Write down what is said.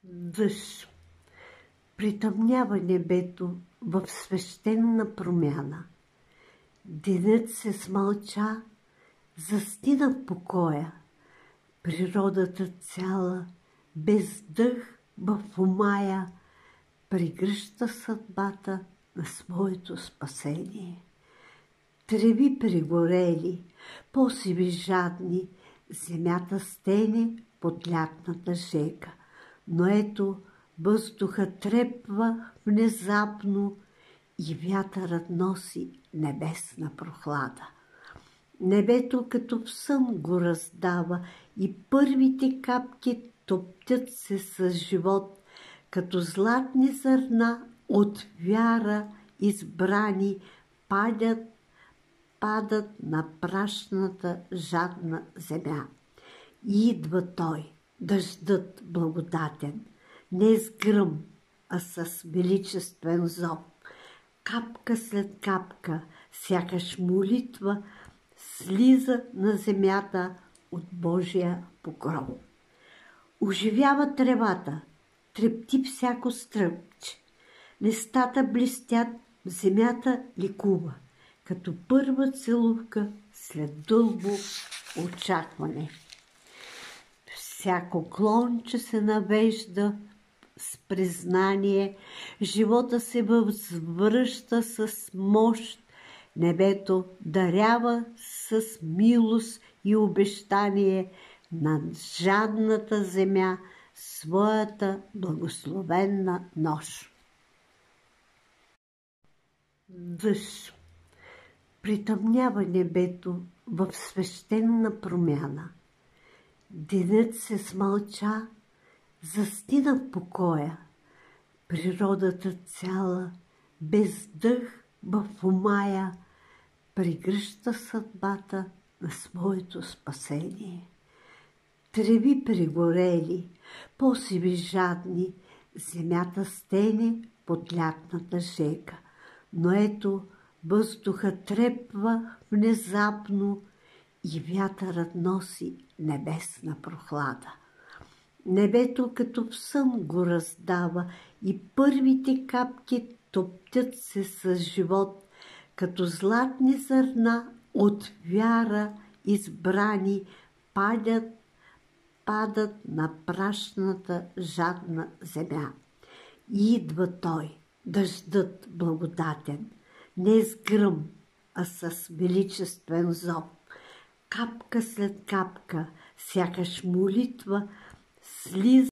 Дъжд. Притъмнява небето в свещена промяна. Денят се смълча, застина в покоя. Природата цяла, без дъх в омая, прегръща съдбата на своето спасение. Треви пригорели, посеви жадни, земята стене под лятната жега. Но ето въздуха трепва внезапно и вятърът носи небесна прохлада. Небето като в сън го раздава и първите капки топтят се с живот, като златни зърна от вяра избрани падат на прашната жадна земя. И идва той, дъждът благодатен, не с гръм, а с величествен зов. Капка след капка, сякаш молитва, слиза на земята от Божия покров. Оживява тревата, трепти всяко стръпче. Листата блестят, земята ликува, като първа целувка след дълго очакване. Всяко клонче се навежда с признание, живота се възвръща с мощ, небето дарява с милост и обещание над жадната земя своята благословенна нощ. Дъжд. Притъмнява небето в свещена промяна. Денят се смълча, застина в покоя. Природата цяла, без дъх в омая, прегръща съдбата на своето спасение. Треви пригорели, посеви жадни, земята стене под лятната жега. Но ето въздуха трепва внезапно и вятърът носи небесна прохлада. Небето като в сън го раздава и първите капки топтят се с живот, като златни зърна от вяра избрани падат на прашната жадна земя. И идва той, дъждът благодатен, не с гръм, а с величествен зов. Капка след капка, сякаш молитва, слиза